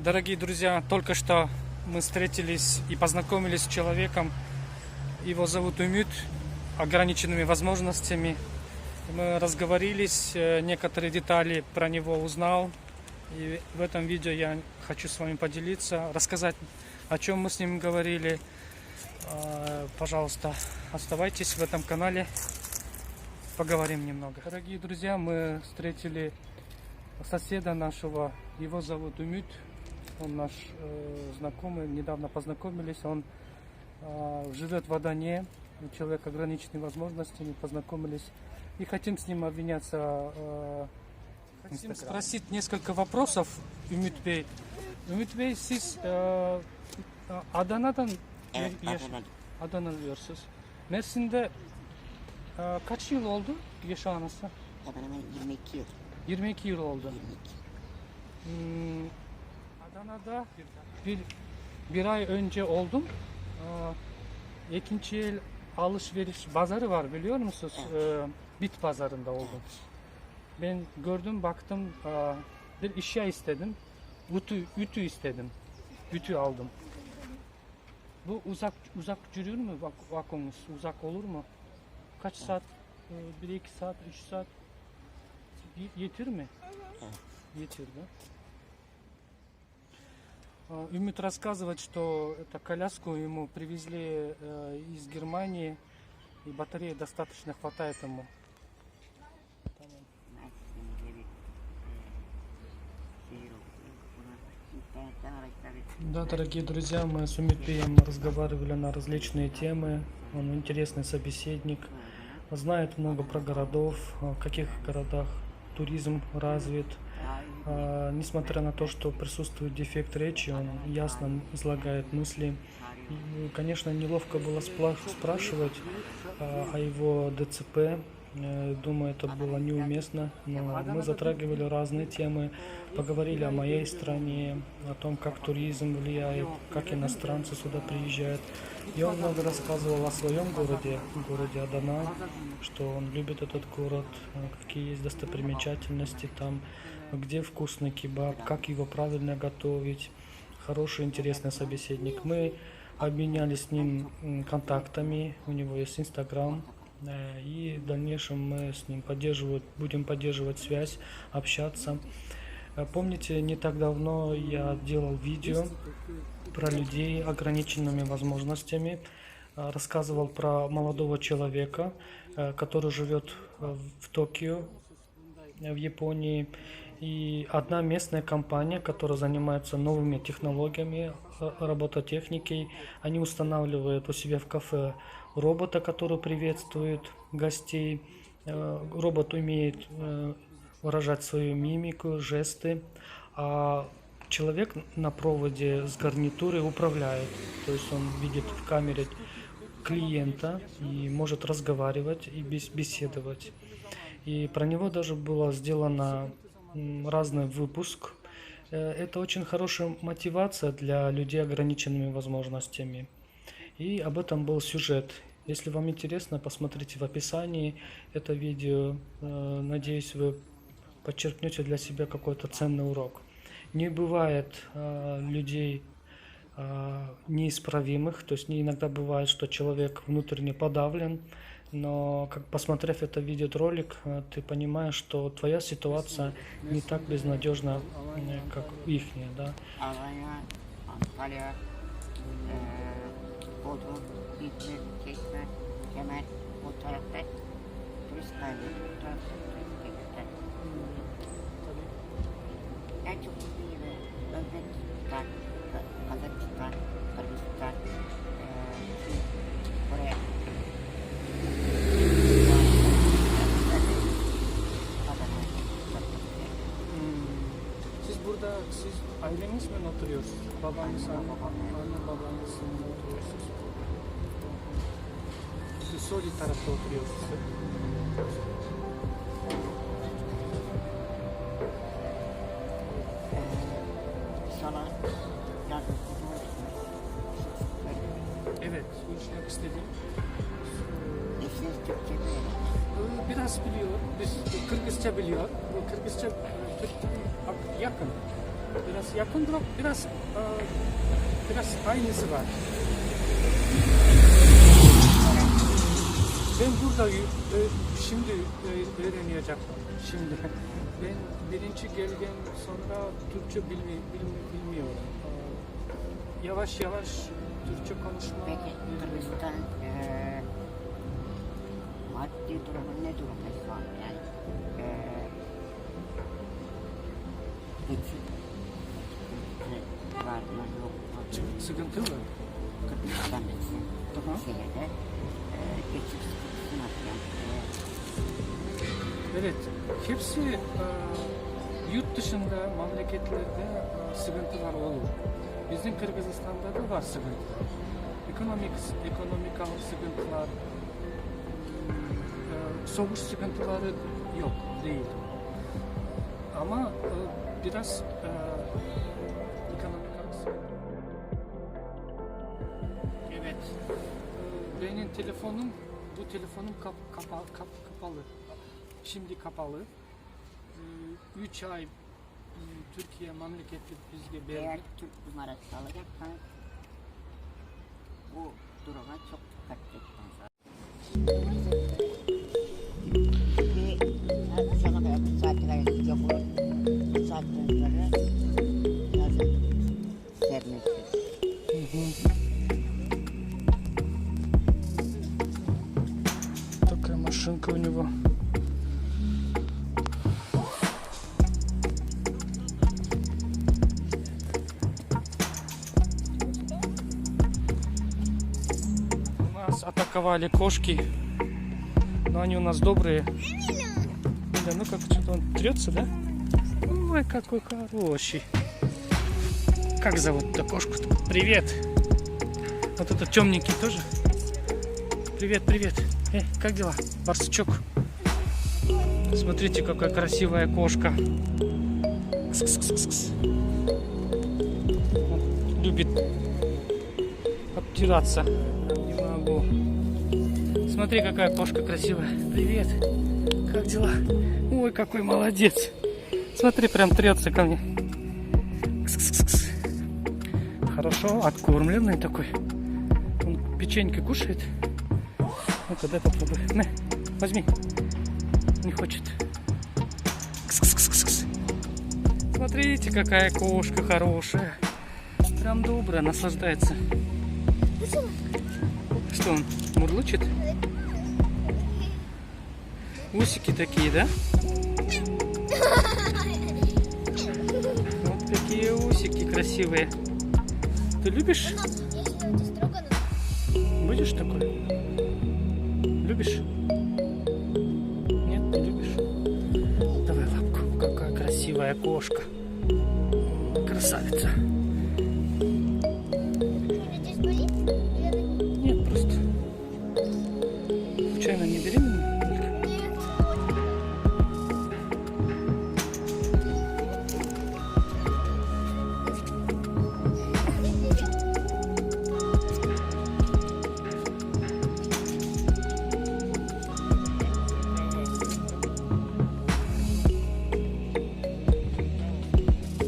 Дорогие друзья, только что мы встретились и познакомились с человеком. Его зовут Умит, ограниченными возможностями. Мы разговорились, некоторые детали про него узнал. И в этом видео я хочу с вами поделиться, рассказать, о чем мы с ним говорили. Пожалуйста, оставайтесь в этом канале, поговорим немного. Дорогие друзья, мы встретили соседа нашего, его зовут Умит. Он наш знакомый, недавно познакомились. Он живет в Адане, человек ограниченными возможностями, познакомились. И хотим с ним обменяться. Хотим спросить несколько вопросов Умит Бey. Умит Bey, siz Adana'dan yaşıyorsunuz. Mersin'de kaç yıl oldu yaşamanızda? Hemen 22 yıl. 22 yıl oldu. 22. Adana'da bir ay önce oldum. İkinci el alışveriş pazarı var, biliyor musunuz? Bit pazarında oldum. Ben gördüm, baktım, bir eşya istedim. Ütü istedim. Ütü aldım. Bu uzak yürür mü vakumuz? Uzak olur mu? Kaç saat? 1-2 saat, 3 saat yeter mi? Yeter, да? Умит рассказывать, что эту коляску ему привезли из Германии, и батареи достаточно хватает ему. Да, дорогие друзья, мы с Умит Bey'ем разговаривали на различные темы. Он интересный собеседник, знает много про городов, в каких городах туризм развит. Несмотря на то, что присутствует дефект речи, он ясно излагает мысли. И, конечно, неловко было спрашивать о его ДЦП. Думаю, это было неуместно, но мы затрагивали разные темы, поговорили о моей стране, о том, как туризм влияет, как иностранцы сюда приезжают. И он много рассказывал о своем городе Адана, что он любит этот город, какие есть достопримечательности там, где вкусный кебаб, как его правильно готовить. Хороший, интересный собеседник. Мы обменялись с ним контактами, у него есть Инстаграм. И в дальнейшем мы с ним будем поддерживать связь, общаться. Помните, не так давно я делал видео про людей с ограниченными возможностями, рассказывал про молодого человека, который живет в Токио, в Японии. И одна местная компания, которая занимается новыми технологиями, робототехникой, они устанавливают у себя в кафе робота, который приветствует гостей. Робот умеет выражать свою мимику, жесты, а человек на проводе с гарнитурой управляет. То есть он видит в камере клиента и может разговаривать и беседовать. И про него даже было сделано разный выпуск. Это очень хорошая мотивация для людей с ограниченными возможностями. И об этом был сюжет. Если вам интересно, посмотрите в описании это видео. Надеюсь, вы подчеркнете для себя какой-то ценный урок. Не бывает людей неисправимых, то есть иногда бывает, что человек внутренне подавлен, но посмотрев это видеоролик, ты понимаешь, что твоя ситуация не так безнадежна, как ихняя, да? Bodrum, İzmir, Çeşme, Kemer, o tarafta turist kaynıyor. O tarafta turist kaynıyor. En çok gittiği yeri Özbekistan, Kazakistan, Kırgızistan, Kore. Siz ailenizle mi oturuyorsunuz? Babanız, anne babanızla mı oturuyorsunuz? Siz Soli tarafta oturuyorsunuz. Sana yardımcı Evet, konuşmak istediğim. Eşiniz Türkçe biliyor. Biraz biliyor, Kırgızca biliyor. Bu Kırgızca Türk yakın. Biraz yakın durak, biraz aynısı var. Ben burada şimdi öğreneceğim. Şimdi ben birinci gelgen sonra Türkçe bilmiyorum. Yavaş yavaş Türkçe konuşma. Peki Kırgızistan maddi durumu ne durumda şu an? Yani geçim var mı yok mu? Sıkıntı mı? Kırgızistan'daki şehirde geçim sıkıntısı nasıl yani? Evet, hepsi yurt dışında memleketlerde sıkıntılar olur. Bizim Kırgızistan'da da var sıkıntı. Ekonomik sıkıntılar, soğuk sıkıntıları yok, değil. Ama biraz ekonomik sıkıntı. Evet, benim telefonum, bu telefonum kapalı. Şimdi kapalı. 3 ay Türkiye memleketi bizge Eğer verdi. Türk numarası alacaksanız bu duruma çok dikkat etmeniz lazım. Bir akşama kadar bir saate kadar sıcak olur. Bu saatten sonra yazın serinletir. Такая машинка у него. Нас атаковали кошки, но они у нас добрые. Да, ну как что-то он трется, да? Ой, какой хороший. Как зовут-то кошку-то? Привет. Вот этот темненький тоже. Привет, привет. Как дела, барсучок? Смотрите, какая красивая кошка. Кс-кс-кс-кс. Любит обтираться. Не могу. Смотри, какая кошка красивая. Привет. Как дела? Ой, какой молодец. Смотри, прям трется ко мне. Кс-кс-кс. Хорошо, откормленный такой. Он печеньки кушает. Ну-ка, дай попробуй. На, возьми. Не хочет. Кс-кс-кс-кс. Смотрите, какая кошка хорошая. Прям добрая, наслаждается. Что он, мурлычет? Усики такие, да? Вот какие усики красивые. Ты любишь? Будешь такой? Любишь? Нет, не любишь? Давай лапку. Какая красивая кошка. Красавица. Нет, просто. Случайно не беременна?